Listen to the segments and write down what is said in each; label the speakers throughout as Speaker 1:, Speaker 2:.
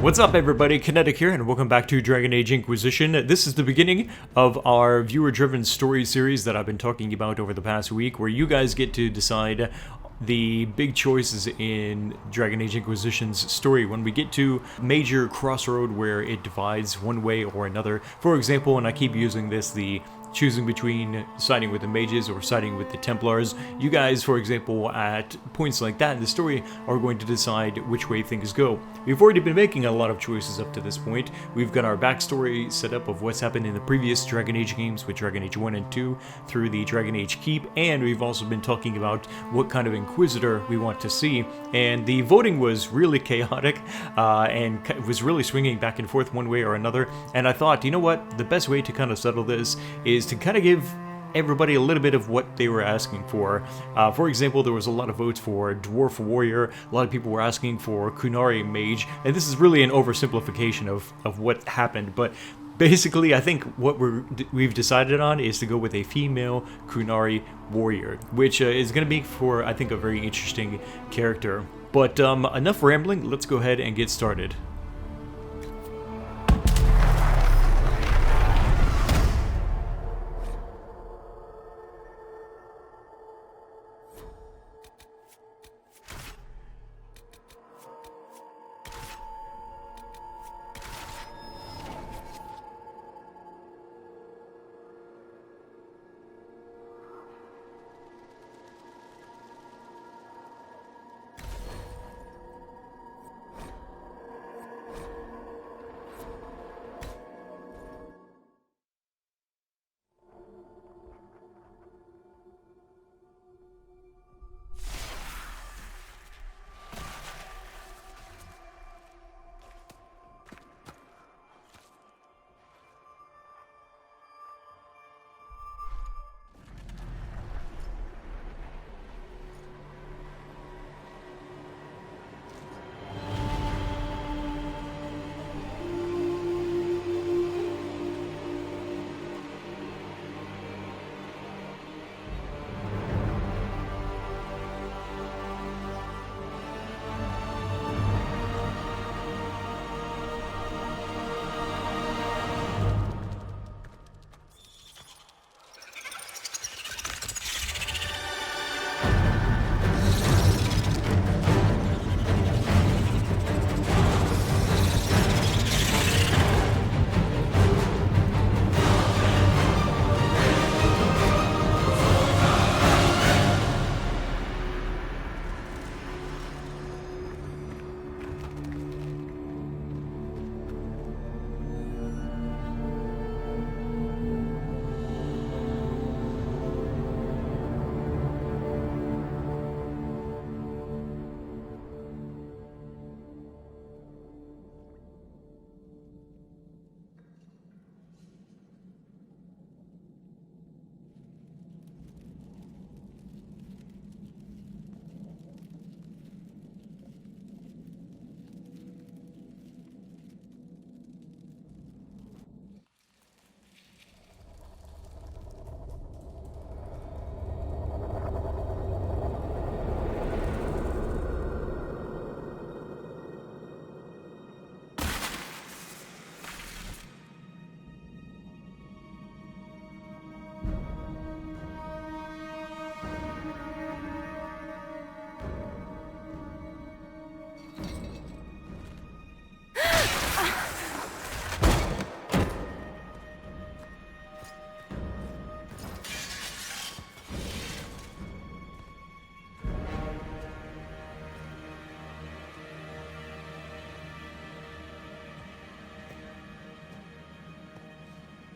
Speaker 1: What's up everybody, Kinetic here, and welcome back to Dragon Age Inquisition. This is the beginning of our viewer-driven story series that I've been talking about over the past week, where you guys get to decide the big choices in Dragon Age Inquisition's story when we get to major crossroad where it divides one way or another. For example, and I keep using this, the choosing between siding with the mages or siding with the Templars. You guys, for example, at points like that in the story are going to decide which way things go. We've already been making a lot of choices up to this point. We've got our backstory set up of what's happened in the previous Dragon Age games with Dragon Age 1 and 2 through the Dragon Age Keep, and we've also been talking about what kind of Inquisitor we want to see. And the voting was really chaotic and was really swinging back and forth one way or another. And I thought, you know what, the best way to kind of settle this is to kind of give everybody a little bit of what they were asking for. For example, there was a lot of votes for Dwarf Warrior, a lot of people were asking for Kunari Mage, and this is really an oversimplification of what happened, but basically I think what we've decided on is to go with a female Kunari Warrior, which is going to be for, I think, a very interesting character. But enough rambling, let's go ahead and get started.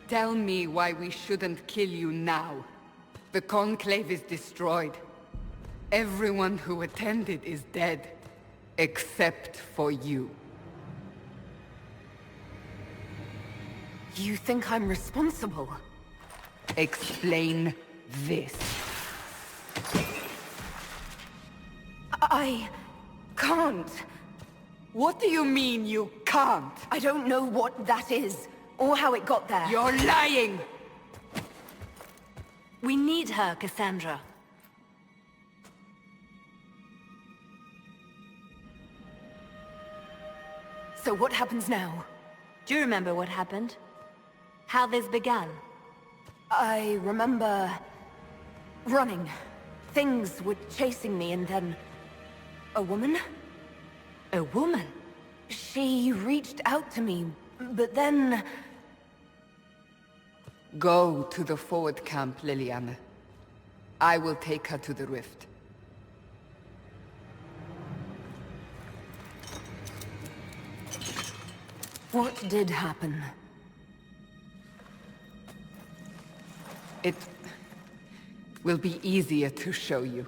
Speaker 2: Tell me why we shouldn't kill you now. The Conclave is destroyed. Everyone who attended is dead, except for you.
Speaker 3: You think I'm responsible?
Speaker 2: Explain this.
Speaker 3: I can't.
Speaker 2: What do you mean you can't?
Speaker 3: I don't know what that is, or how it got there.
Speaker 2: You're lying!
Speaker 3: We need her, Cassandra. So what happens now?
Speaker 4: Do you remember what happened? How this began?
Speaker 3: I remember... running. Things were chasing me and then... a woman?
Speaker 4: A woman?
Speaker 3: She reached out to me, but then...
Speaker 2: Go to the forward camp, Liliana. I will take her to the rift.
Speaker 3: What did happen?
Speaker 2: It will be easier to show you.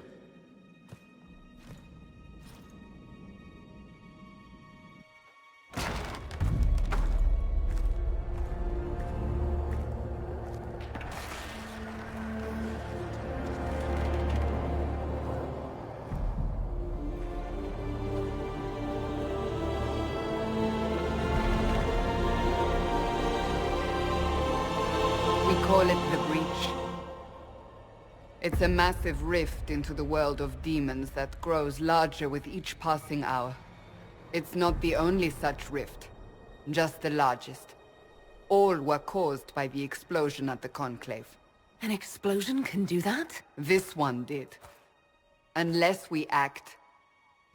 Speaker 2: Call it the Breach. It's a massive rift into the world of demons that grows larger with each passing hour. It's not the only such rift, just the largest. All were caused by the explosion at the Conclave.
Speaker 3: An explosion can do that?
Speaker 2: This one did. Unless we act,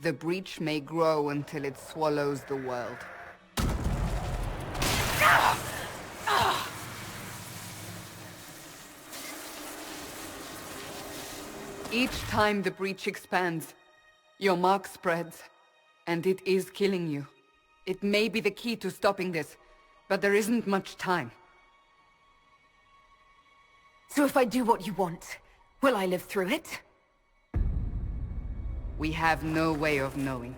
Speaker 2: the Breach may grow until it swallows the world. Each time the Breach expands, your mark spreads, and it is killing you. It may be the key to stopping this, but there isn't much time.
Speaker 3: So if I do what you want, will I live through it?
Speaker 2: We have no way of knowing.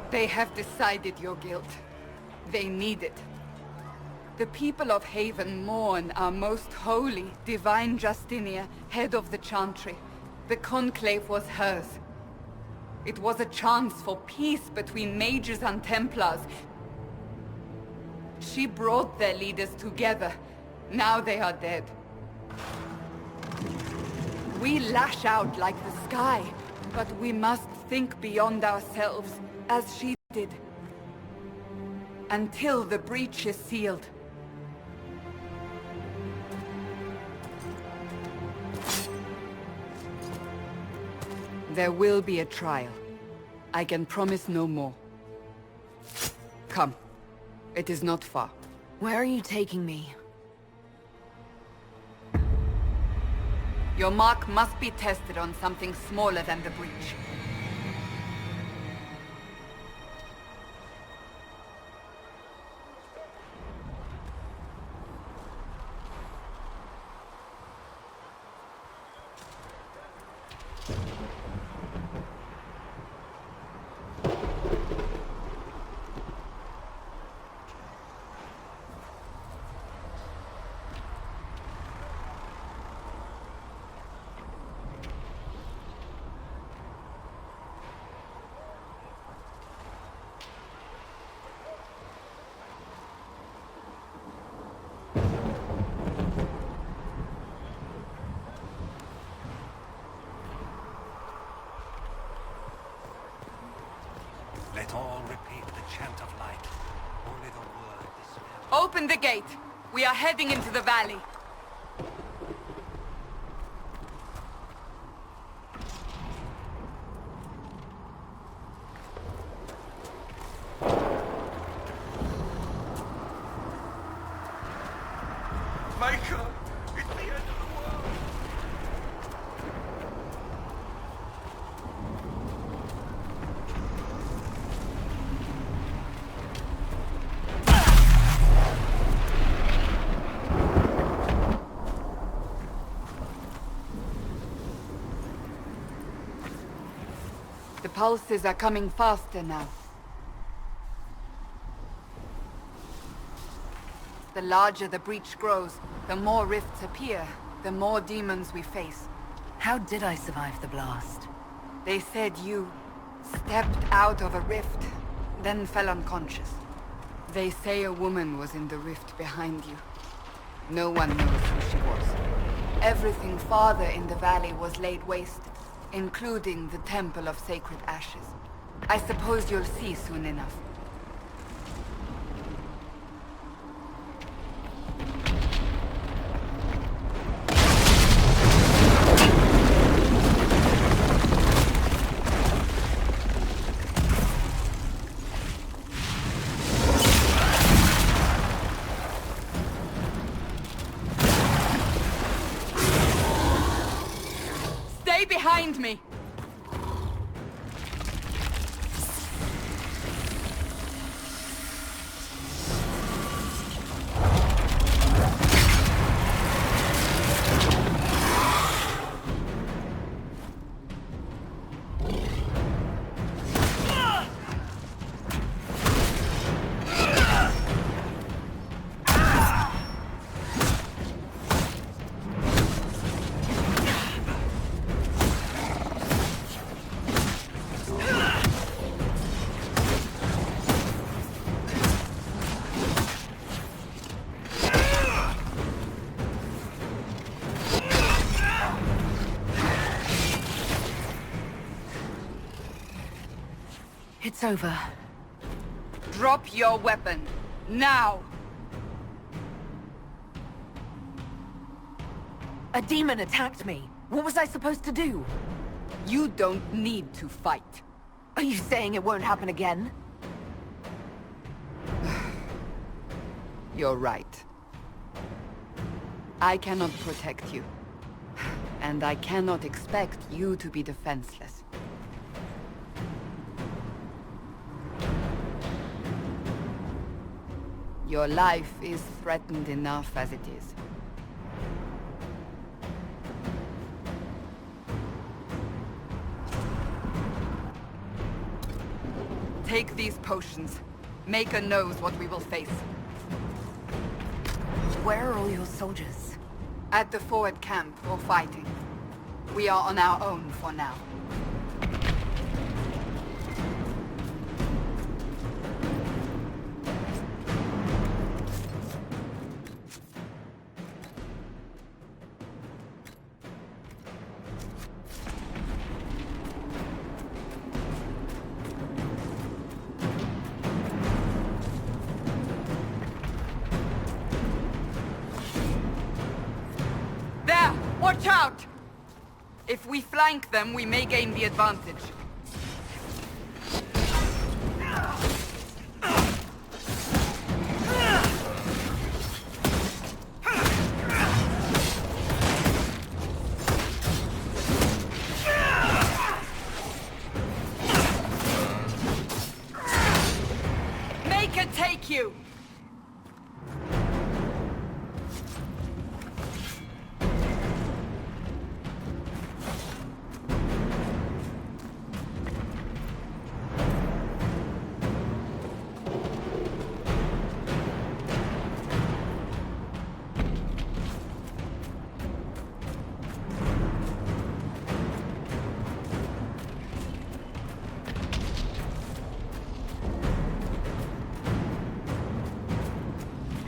Speaker 2: They have decided your guilt. They need it. The people of Haven mourn our most holy, divine Justinia, head of the Chantry. The Conclave was hers. It was a chance for peace between mages and Templars. She brought their leaders together. Now they are dead. We lash out like the sky, but we must think beyond ourselves, as she did. Until the breach is sealed. There will be a trial. I can promise no more. Come. It is not far.
Speaker 3: Where are you taking me?
Speaker 2: Your mark must be tested on something smaller than the breach.
Speaker 5: Let all repeat the chant of light. Only the word is...
Speaker 2: Open the gate! We are heading into the valley.
Speaker 5: Micah! It's the end of the world!
Speaker 2: The pulses are coming faster now. The larger the breach grows, the more rifts appear, the more demons we face.
Speaker 3: How did I survive the blast?
Speaker 2: They said you stepped out of a rift, then fell unconscious. They say a woman was in the rift behind you. No one knows who she was. Everything farther in the valley was laid waste, including the Temple of Sacred Ashes. I suppose you'll see soon enough. Stay behind me!
Speaker 3: It's over.
Speaker 2: Drop your weapon. Now!
Speaker 3: A demon attacked me. What was I supposed to do?
Speaker 2: You don't need to fight.
Speaker 3: Are you saying it won't happen again?
Speaker 2: You're right. I cannot protect you. And I cannot expect you to be defenseless. Your life is threatened enough as it is. Take these potions. Maker knows what we will face.
Speaker 3: Where are all your soldiers?
Speaker 2: At the forward camp, or fighting. We are on our own for now. There! Watch out! If we flank them, we may gain the advantage. Make it take you!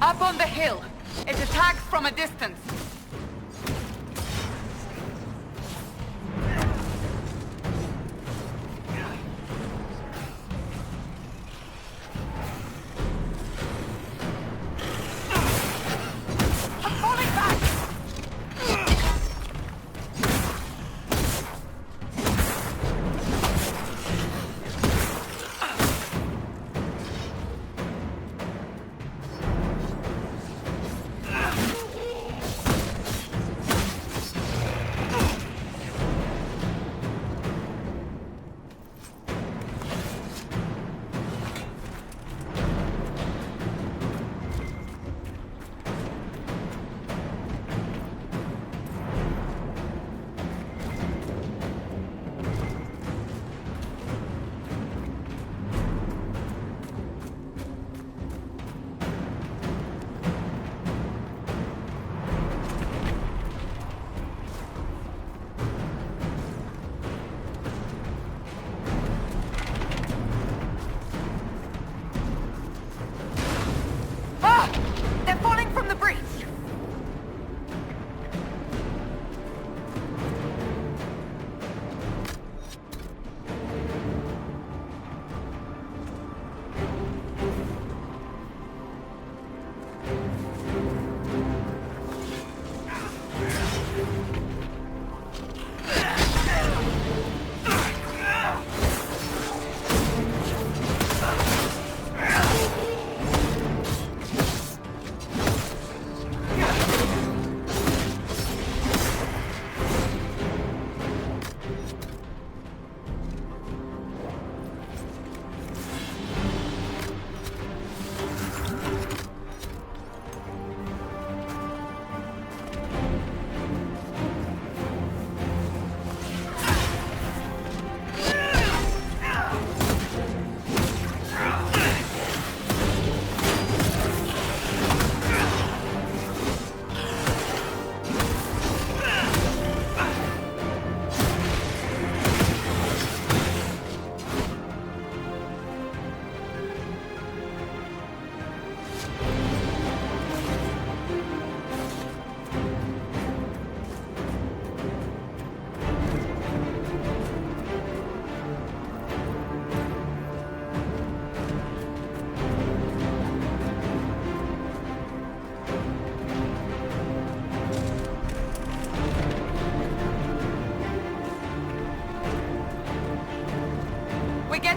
Speaker 2: Up on the hill! It attacks from a distance! I'm falling back!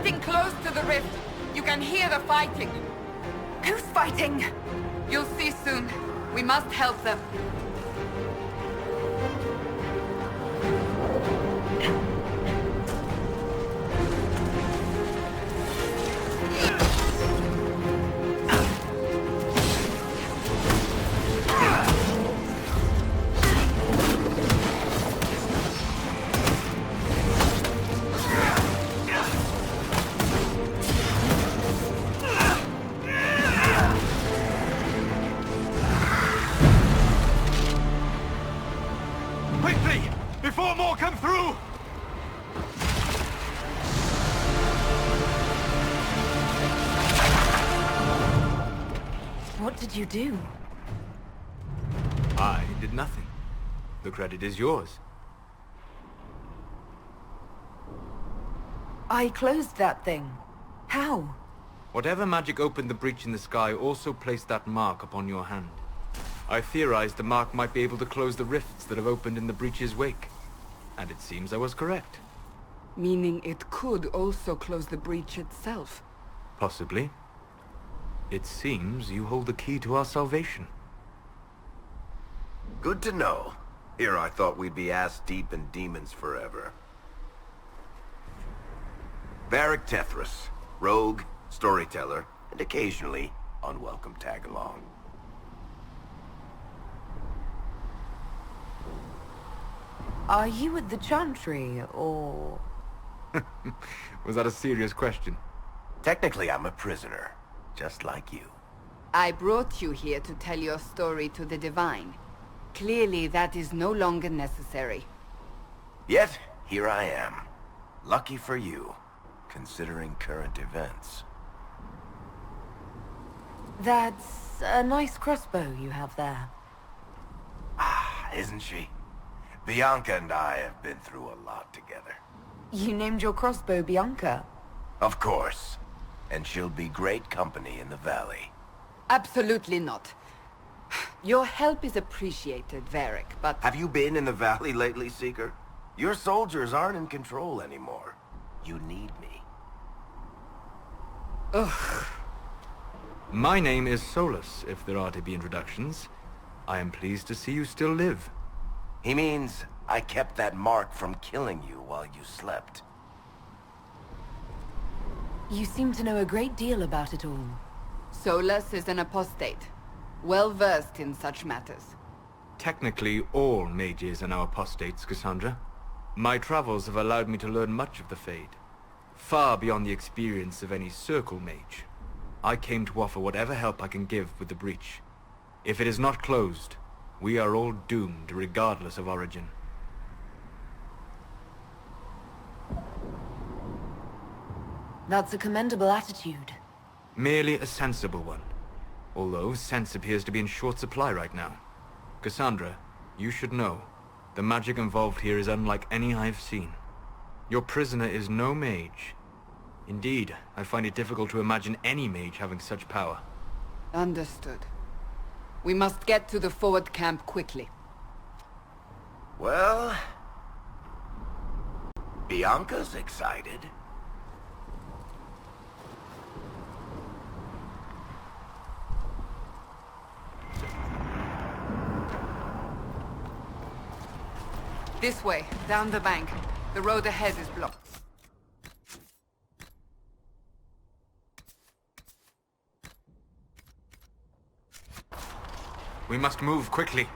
Speaker 2: getting close to the rift. You can hear the fighting.
Speaker 3: Who's fighting?
Speaker 2: You'll see soon. We must help them.
Speaker 5: Quickly! Before more come through!
Speaker 3: What did you do?
Speaker 6: I did nothing. The credit is yours.
Speaker 3: I closed that thing. How?
Speaker 6: Whatever magic opened the breach in the sky also placed that mark upon your hand. I theorized the mark might be able to close the rifts that have opened in the breach's wake. And it seems I was correct.
Speaker 2: Meaning it could also close the breach itself.
Speaker 6: Possibly. It seems you hold the key to our salvation.
Speaker 7: Good to know. Here I thought we'd be ass-deep in demons forever. Varric Tethras, rogue, storyteller, and occasionally unwelcome tag-along.
Speaker 3: Are you at the Chantry, or...?
Speaker 6: Was that a serious question?
Speaker 7: Technically, I'm a prisoner, just like you.
Speaker 2: I brought you here to tell your story to the Divine. Clearly, that is no longer necessary.
Speaker 7: Yet, here I am. Lucky for you, considering current events.
Speaker 3: That's a nice crossbow you have there.
Speaker 7: Ah, isn't she? Bianca and I have been through a lot together.
Speaker 3: You named your crossbow Bianca.
Speaker 7: Of course. And she'll be great company in the valley.
Speaker 2: Absolutely not. Your help is appreciated, Varric, but...
Speaker 7: Have you been in the valley lately, Seeker? Your soldiers aren't in control anymore. You need me.
Speaker 2: Ugh.
Speaker 6: My name is Solus, if there are to be introductions. I am pleased to see you still live.
Speaker 7: He means I kept that mark from killing you while you slept.
Speaker 3: You seem to know a great deal about it all.
Speaker 2: Solus is an apostate, well-versed in such matters.
Speaker 6: Technically, all mages are now apostates, Cassandra. My travels have allowed me to learn much of the Fade, far beyond the experience of any Circle mage. I came to offer whatever help I can give with the breach. If it is not closed, we are all doomed regardless of origin.
Speaker 3: That's a commendable attitude.
Speaker 6: Merely a sensible one. Although sense appears to be in short supply right now. Cassandra, you should know, the magic involved here is unlike any I've seen. Your prisoner is no mage. Indeed, I find it difficult to imagine any mage having such power.
Speaker 2: Understood. We must get to the forward camp quickly.
Speaker 7: Well... Bianca's excited.
Speaker 2: This way, down the bank. The road ahead is blocked.
Speaker 6: We must move quickly.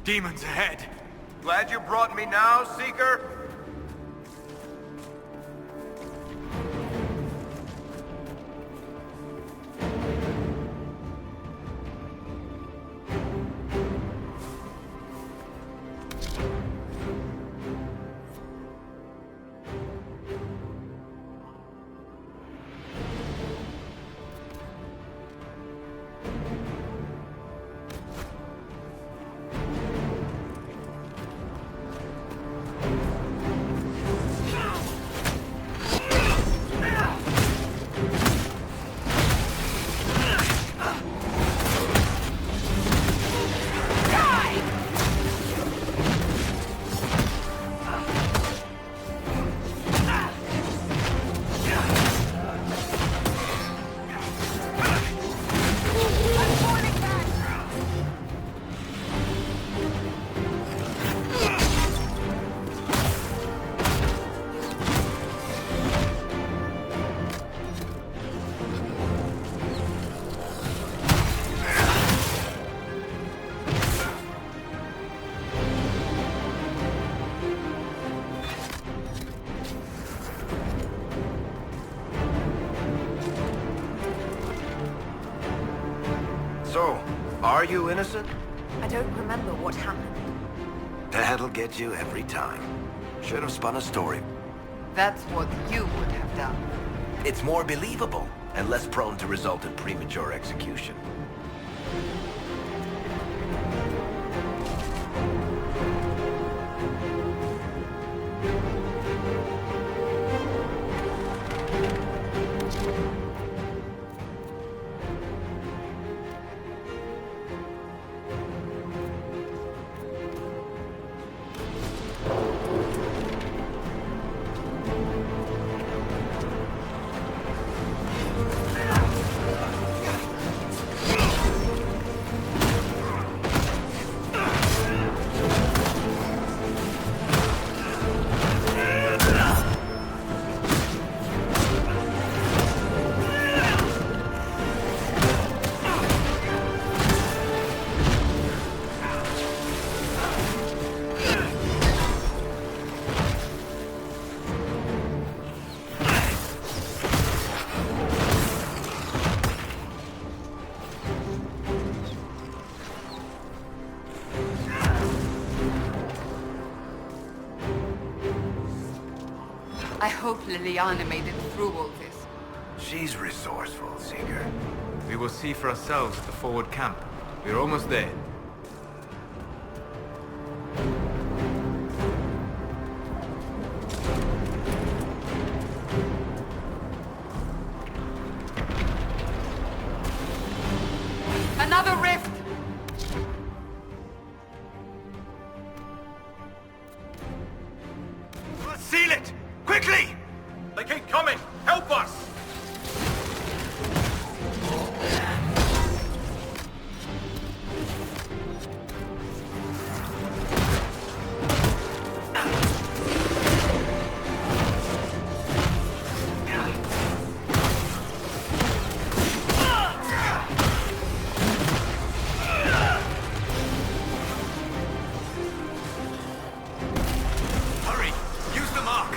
Speaker 6: Demons ahead!
Speaker 7: Glad you brought me now, Seeker? Are you innocent?
Speaker 3: I don't remember what happened.
Speaker 7: That'll get you every time. Should have spun a story.
Speaker 2: That's what you would have done.
Speaker 7: It's more believable and less prone to result in premature execution.
Speaker 2: I hope Liliana made it through all this.
Speaker 7: She's resourceful, Seeker.
Speaker 6: We will see for ourselves at the forward camp. We're almost there.
Speaker 2: Another rift!
Speaker 7: Seal it! Quickly! They keep coming! Help us! Hurry! Use the mark!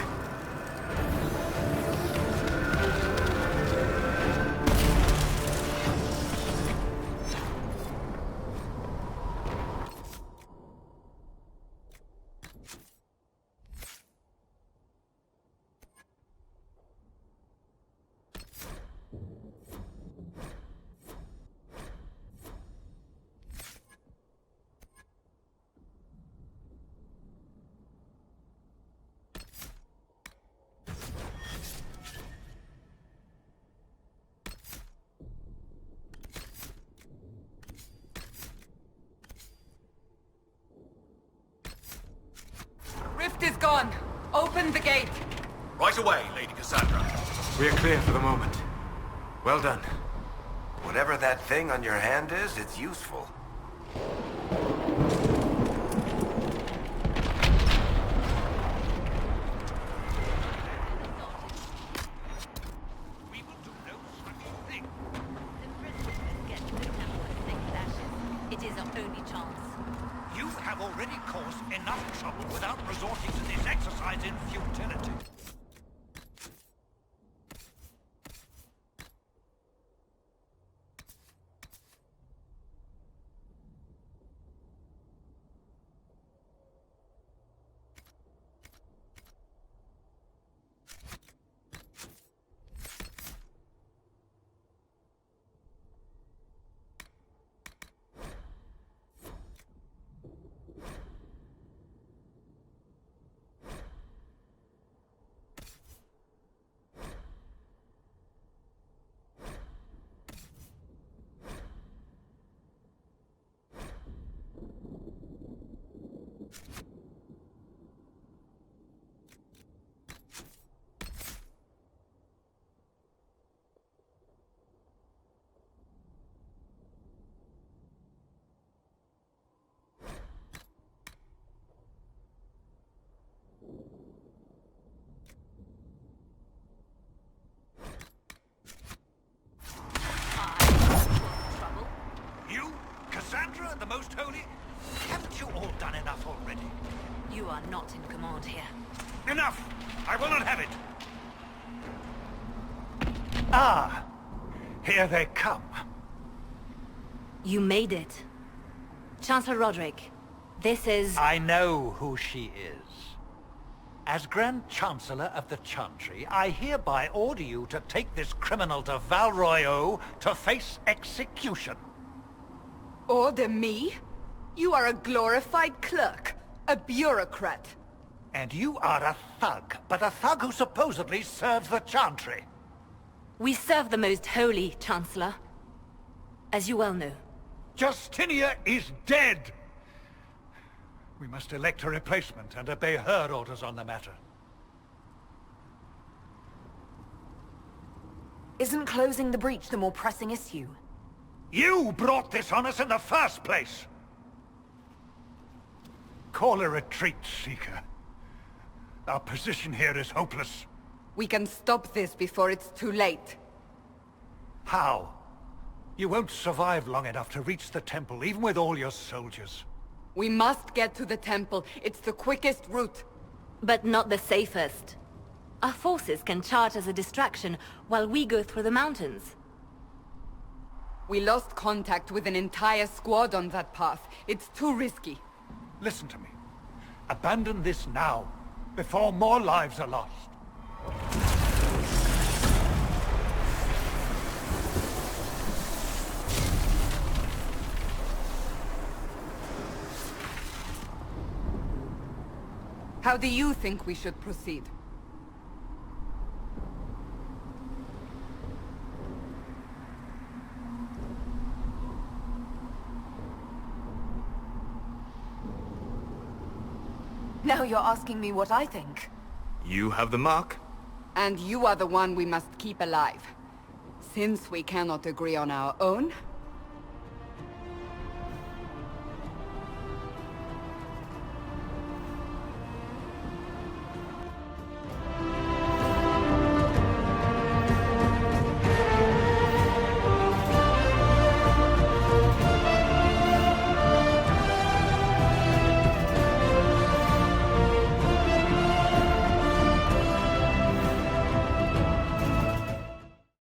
Speaker 2: Rift is gone. Open the gate.
Speaker 5: Right away, Lady Cassandra.
Speaker 6: We're clear for the moment. Well done.
Speaker 7: Whatever that thing on your hand is, it's useful.
Speaker 5: We will do no such thing.
Speaker 4: The prisoners get to the temple and take his ashes. It is our only chance.
Speaker 5: You have already caused enough trouble without resorting to this exercise in futility. You, Cassandra, the Most Holy? Haven't you all done enough already?
Speaker 4: You are not in command here.
Speaker 5: Enough! I will not have it! Ah! Here they come.
Speaker 4: You made it.
Speaker 3: Chancellor Roderick, this is...
Speaker 5: I know who she is. As Grand Chancellor of the Chantry, I hereby order you to take this criminal to Val Royeaux to face execution.
Speaker 2: Order me? You are a glorified clerk, a bureaucrat.
Speaker 5: And you are a thug, but a thug who supposedly serves the Chantry.
Speaker 3: We serve the most holy, Chancellor. As you well know.
Speaker 5: Justinia is dead! We must elect a replacement and obey her orders on the matter.
Speaker 3: Isn't closing the breach the more pressing issue?
Speaker 5: You brought this on us in the first place! Call a retreat, Seeker. Our position here is hopeless.
Speaker 2: We can stop this before it's too late.
Speaker 5: How? You won't survive long enough to reach the temple, even with all your soldiers.
Speaker 2: We must get to the temple. It's the quickest route.
Speaker 3: But not the safest. Our forces can charge as a distraction while we go through the mountains.
Speaker 2: We lost contact with an entire squad on that path. It's too risky.
Speaker 5: Listen to me. Abandon this now, before more lives are lost.
Speaker 2: How do you think we should proceed?
Speaker 3: Now you're asking me what I think.
Speaker 6: You have the mark.
Speaker 2: And you are the one we must keep alive. Since we cannot agree on our own,